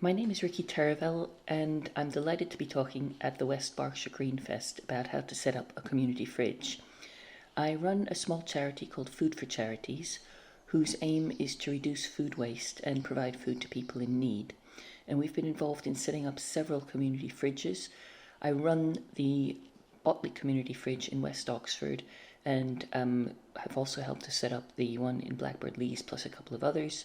My name is Riki Therivel, and I'm delighted to be talking at the West Berkshire Greenfest about how to set up a community fridge. I run a small charity called Food for Charities, whose aim is to reduce food waste and provide food to people in need. And we've been involved in setting up several community fridges. I run the Botley Community Fridge in West Oxford and have also helped to set up the one in Blackbird Leys plus a couple of others.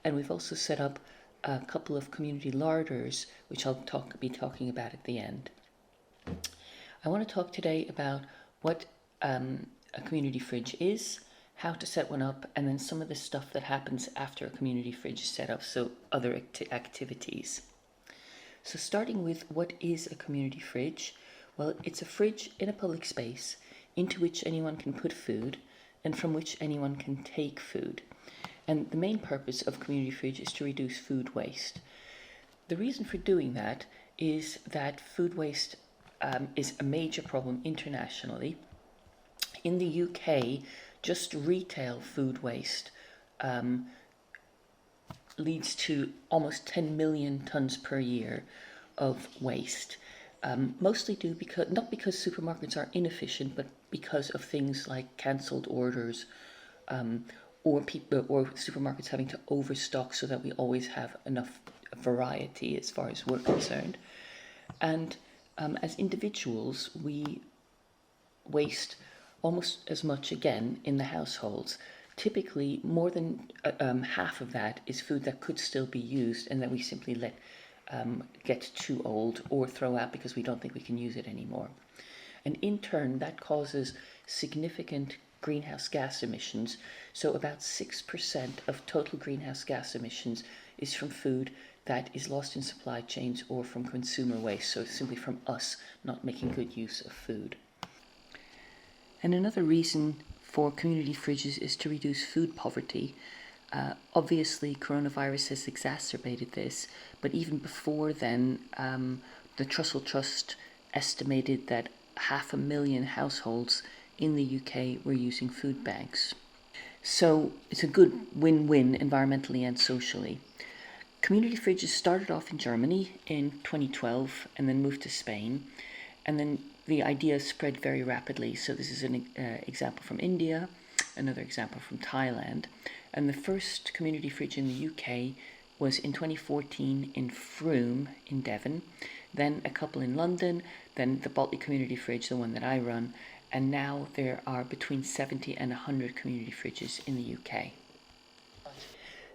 And we've also set up a couple of community larders, which I'll be talking about at the end. I want to talk today about what a community fridge is, how to set one up, and then some of the stuff that happens after a community fridge is set up, so other activities. So starting with what is a community fridge? Well, it's a fridge in a public space into which anyone can put food and from which anyone can take food. And the main purpose of community fridge is to reduce food waste. The reason for doing that is that food waste is a major problem internationally. In the UK, just retail food waste leads to almost 10 million tonnes per year of waste. Mostly due not because supermarkets are inefficient, but because of things like cancelled orders, or supermarkets having to overstock so that we always have enough variety as far as we're concerned. And as individuals, we waste almost as much again in the households. Typically, more than half of that is food that could still be used and that we simply let get too old or throw out because we don't think we can use it anymore. And in turn, that causes significant greenhouse gas emissions. So about 6% of total greenhouse gas emissions is from food that is lost in supply chains or from consumer waste, so simply from us not making good use of food. And another reason for community fridges is to reduce food poverty. Obviously, coronavirus has exacerbated this, but even before then, the Trussell Trust estimated that 500,000 households in the UK were using food banks. So it's a good win-win environmentally and socially. Community fridges started off in Germany in 2012 and then moved to Spain. And then the idea spread very rapidly. So this is an example from India, another example from Thailand. And the first community fridge in the UK was in 2014 in Frome in Devon, then a couple in London, then the Botley Community Fridge, the one that I run, and now there are between 70 and 100 community fridges in the UK.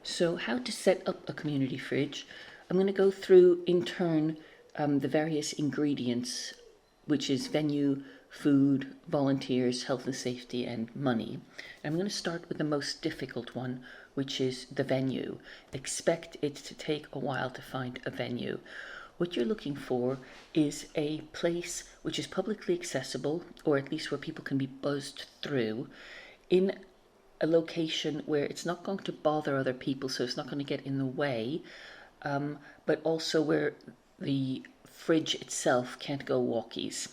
So how to set up a community fridge? I'm going to go through in turn the various ingredients, which is venue, food, volunteers, health and safety, and money. I'm going to start with the most difficult one, which is the venue. Expect it to take a while to find a venue. What you're looking for is a place which is publicly accessible, or at least where people can be buzzed through, in a location where it's not going to bother other people, so it's not going to get in the way, but also where the fridge itself can't go walkies.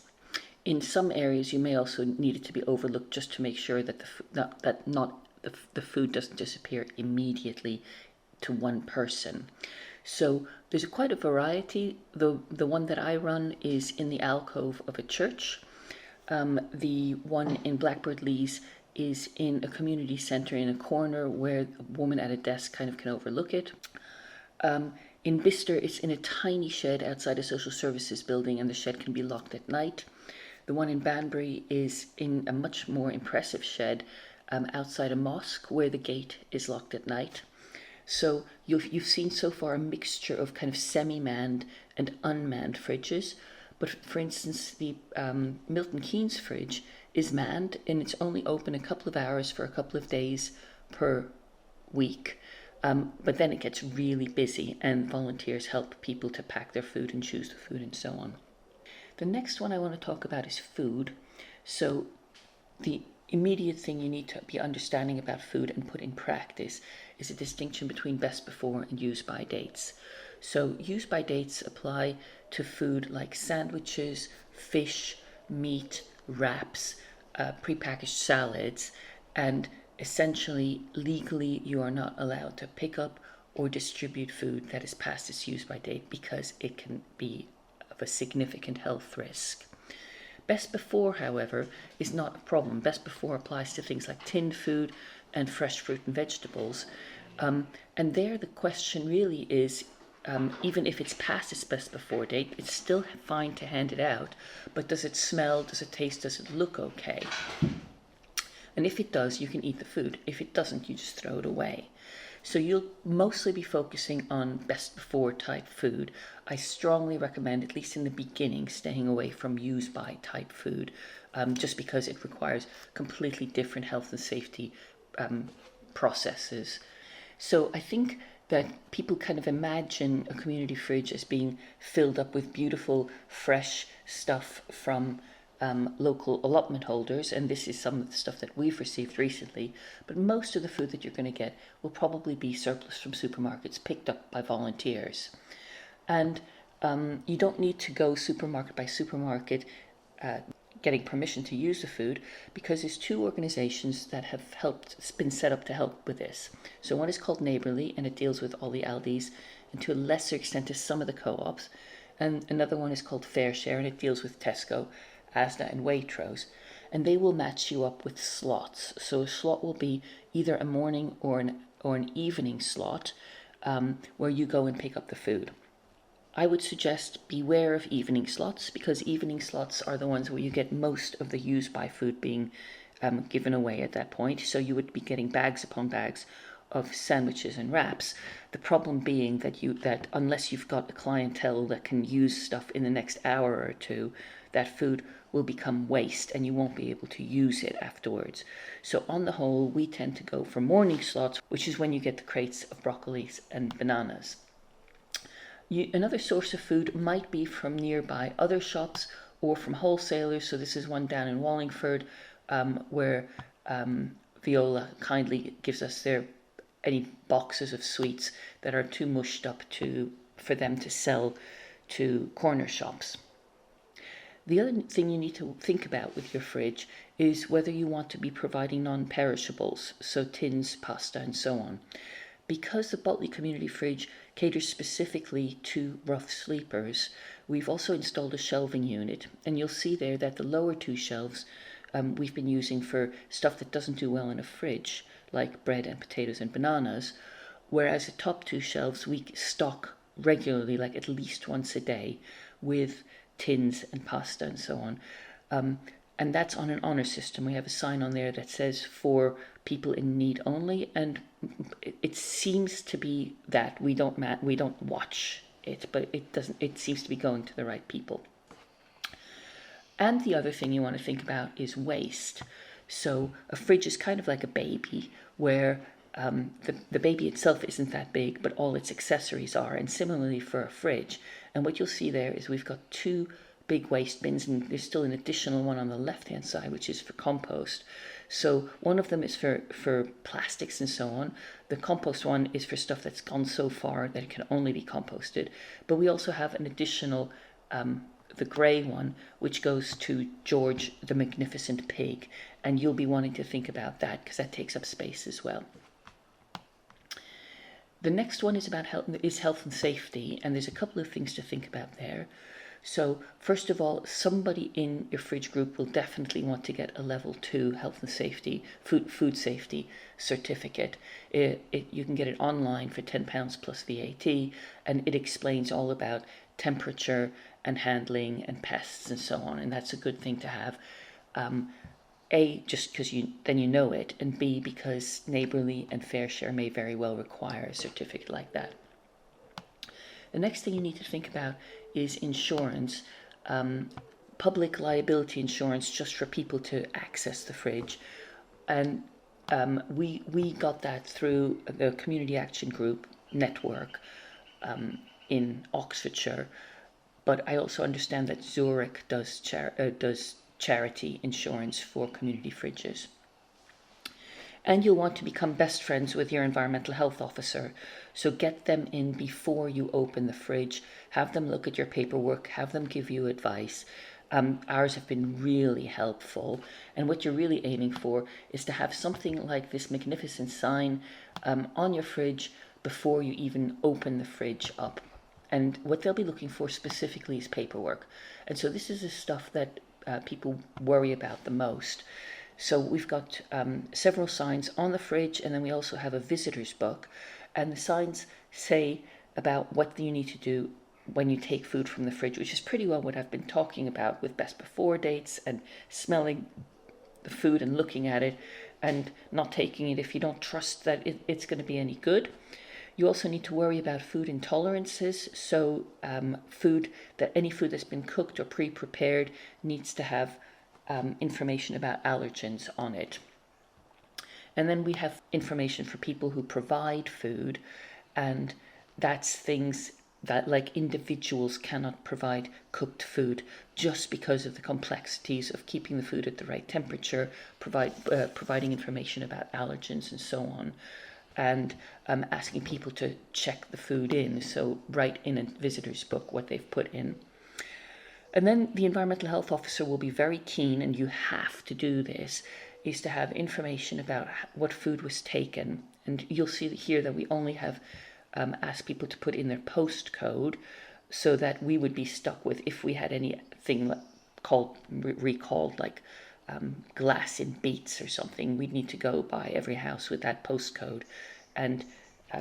In some areas, you may also need it to be overlooked just to make sure that the food doesn't disappear immediately to one person. So there's quite a variety. The one that I run is in the alcove of a church. The one in Blackbird Leys is in a community centre in a corner where a woman at a desk kind of can overlook it. In Bicester, it's in a tiny shed outside a social services building, and the shed can be locked at night. The one in Banbury is in a much more impressive shed outside a mosque where the gate is locked at night. So you've seen so far a mixture of kind of semi-manned and unmanned fridges. But for instance, the Milton Keynes fridge is manned, and it's only open a couple of hours for a couple of days per week. But then it gets really busy, and volunteers help people to pack their food and choose the food and so on. The next one I want to talk about is food. So the immediate thing you need to be understanding about food and put in practice is a distinction between best before and use by dates. So use by dates apply to food like sandwiches, fish, meat, wraps, prepackaged salads, and essentially legally you are not allowed to pick up or distribute food that is past its use-by date because it can be of a significant health risk. Best before, however, is not a problem. Best before applies to things like tinned food and fresh fruit and vegetables. And there the question really is, even if it's past its best before date, it's still fine to hand it out, but does it smell, does it taste, does it look okay? And if it does, you can eat the food. If it doesn't, you just throw it away. So you'll mostly be focusing on best before type food. I strongly recommend, at least in the beginning, staying away from use by type food, just because it requires completely different health and safety processes. So I think that people kind of imagine a community fridge as being filled up with beautiful, fresh stuff from local allotment holders, and this is some of the stuff that we've received recently, but most of the food that you're going to get will probably be surplus from supermarkets picked up by volunteers. And you don't need to go supermarket by supermarket getting permission to use the food, because there's two organizations that have been set up to help with this. So one is called Neighbourly, and it deals with all the Aldis, and to a lesser extent to some of the co-ops, and another one is called Fair Share, and it deals with Tesco, Asda and Waitrose, and they will match you up with slots. So a slot will be either a morning or an evening slot, where you go and pick up the food. I would suggest beware of evening slots, because evening slots are the ones where you get most of the use by food being given away at that point. So you would be getting bags upon bags of sandwiches and wraps. The problem being that unless you've got a clientele that can use stuff in the next hour or two, that food will become waste and you won't be able to use it afterwards. So on the whole, we tend to go for morning slots, which is when you get the crates of broccolis and bananas. Another source of food might be from nearby other shops or from wholesalers. So this is one down in Wallingford, where Viola kindly gives us any boxes of sweets that are too mushed up for them to sell to corner shops. The other thing you need to think about with your fridge is whether you want to be providing non-perishables, so tins, pasta and so on. Because the Botley Community Fridge caters specifically to rough sleepers, we've also installed a shelving unit, and you'll see there that the lower two shelves we've been using for stuff that doesn't do well in a fridge, like bread and potatoes and bananas, whereas the top two shelves we stock regularly, like at least once a day, with tins and pasta and so on. And that's on an honour system. We have a sign on there that says for people in need only, and it seems to be that we don't watch it, but it seems to be going to the right people. And the other thing you want to think about is waste. So a fridge is kind of like a baby, where the baby itself isn't that big, but all its accessories are, and similarly for a fridge. And what you'll see there is we've got two big waste bins, and there's still an additional one on the left hand side, which is for compost. So one of them is for plastics and so on. The compost one is for stuff that's gone so far that it can only be composted. But we also have an additional the grey one, which goes to George the Magnificent Pig, and you'll be wanting to think about that because that takes up space as well. The next one is about health and safety, and there's a couple of things to think about there. So first of all, somebody in your fridge group will definitely want to get a level 2 health and safety, food safety certificate. You can get it online for £10 plus VAT, and it explains all about temperature and handling and pests and so on, and that's a good thing to have. A, just because then you know it, and B, because Neighbourly and Fair Share may very well require a certificate like that. The next thing you need to think about is insurance, public liability insurance, just for people to access the fridge. And we got that through the Community Action Group network in Oxfordshire, but I also understand that Zurich does charity insurance for community fridges. And you'll want to become best friends with your environmental health officer. So get them in before you open the fridge, have them look at your paperwork, have them give you advice. Ours have been really helpful. And what you're really aiming for is to have something like this magnificent sign on your fridge, before you even open the fridge up. And what they'll be looking for specifically is paperwork. And so this is the stuff that people worry about the most. So we've got several signs on the fridge, and then we also have a visitor's book. And the signs say about what you need to do when you take food from the fridge, which is pretty well what I've been talking about with best before dates and smelling the food and looking at it and not taking it if you don't trust that it's going to be any good. You also need to worry about food intolerances. So any food that's been cooked or pre-prepared needs to have information about allergens on it. And then we have information for people who provide food, and that's things that, like, individuals cannot provide cooked food just because of the complexities of keeping the food at the right temperature, providing information about allergens and so on, and asking people to check the food in, so write in a visitor's book what they've put in. And then the environmental health officer will be very keen, and you have to do this, is to have information about what food was taken. And you'll see here that we only have asked people to put in their postcode, so that we would be stuck with, if we had anything recalled, like glass in beets or something, we'd need to go by every house with that postcode and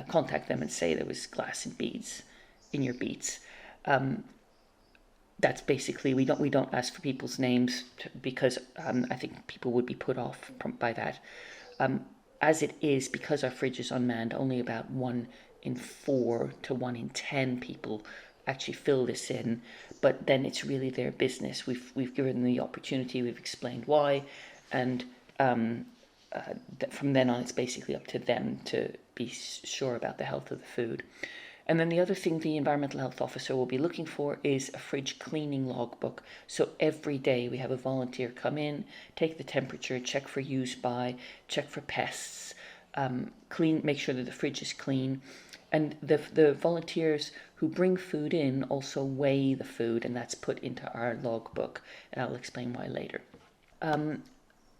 contact them and say there was glass in beets in your beets. That's basically, we don't ask for people's names because I think people would be put off by that. As it is, because our fridge is unmanned, only about 1 in 4 to 1 in 10 people actually fill this in, but then it's really their business. We've given them the opportunity, we've explained why, and from then on it's basically up to them to be sure about the health of the food. And then the other thing the environmental health officer will be looking for is a fridge cleaning logbook. So every day we have a volunteer come in, take the temperature, check for use by, check for pests, make sure that the fridge is clean. And the volunteers who bring food in also weigh the food, and that's put into our logbook, and I'll explain why later.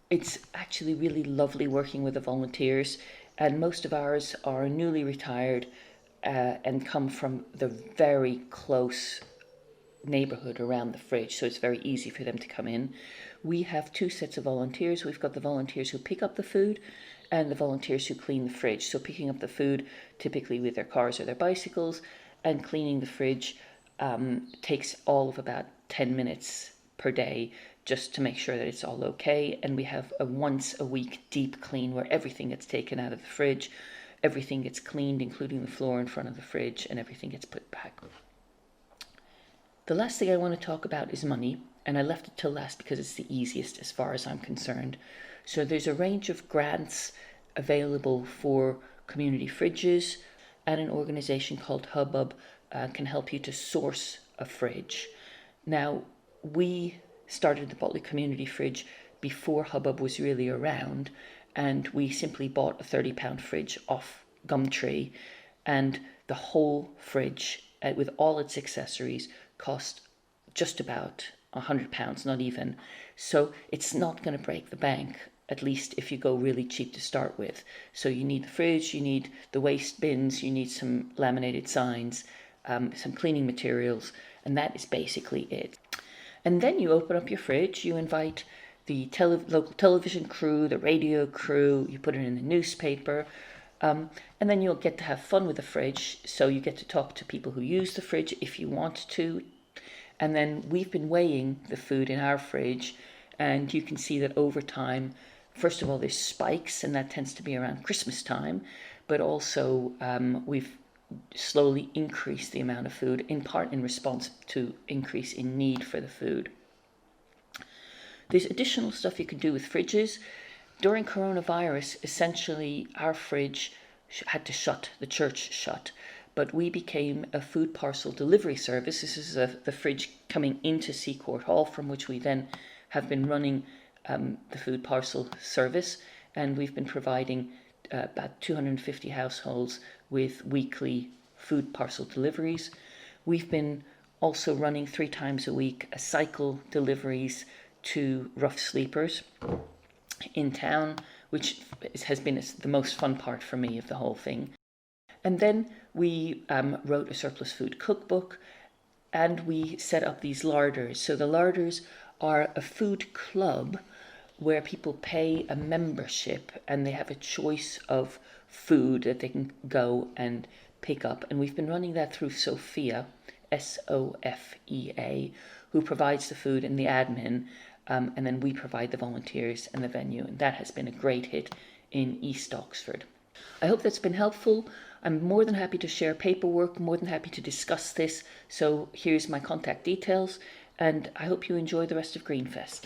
It's actually really lovely working with the volunteers, and most of ours are newly retired and come from the very close neighborhood around the fridge, so it's very easy for them to come in. We have 2 sets of volunteers. We've got the volunteers who pick up the food and the volunteers who clean the fridge. So picking up the food, typically with their cars or their bicycles, and cleaning the fridge takes all of about 10 minutes per day, just to make sure that it's all okay. And we have a once a week deep clean where everything gets taken out of the fridge, everything gets cleaned, including the floor in front of the fridge, and everything gets put back. The last thing I want to talk about is money, and I left it till last because it's the easiest as far as I'm concerned. So there's a range of grants available for community fridges, and an organization called Hubbub can help you to source a fridge. Now, we started the Botley Community Fridge before Hubbub was really around, and we simply bought a £30 fridge off Gumtree, and the whole fridge, with all its accessories, cost just about £100, not even. So it's not going to break the bank, at least if you go really cheap to start with. So you need the fridge, you need the waste bins, you need some laminated signs, some cleaning materials, and that is basically it. And then you open up your fridge, you invite the local television crew, the radio crew, you put it in the newspaper, and then you'll get to have fun with the fridge. So you get to talk to people who use the fridge if you want to. And then we've been weighing the food in our fridge, and you can see that over time, first of all, there's spikes, and that tends to be around Christmas time, but also we've slowly increased the amount of food, in part in response to increase in need for the food. There's additional stuff you can do with fridges. During coronavirus, essentially our fridge had to shut, the church shut, but we became a food parcel delivery service. This is the fridge coming into Seacourt Hall, from which we then have been running the food parcel service, and we've been providing about 250 households with weekly food parcel deliveries. We've been also running 3 times a week a cycle deliveries to rough sleepers in town, which has been the most fun part for me of the whole thing. And then we wrote a surplus food cookbook, and we set up these larders. So the larders are a food club where people pay a membership and they have a choice of food that they can go and pick up. And we've been running that through Sophia, Sofea, who provides the food and the admin, and then we provide the volunteers and the venue. And that has been a great hit in East Oxford. I hope that's been helpful. I'm more than happy to share paperwork, more than happy to discuss this. So here's my contact details, and I hope you enjoy the rest of Greenfest.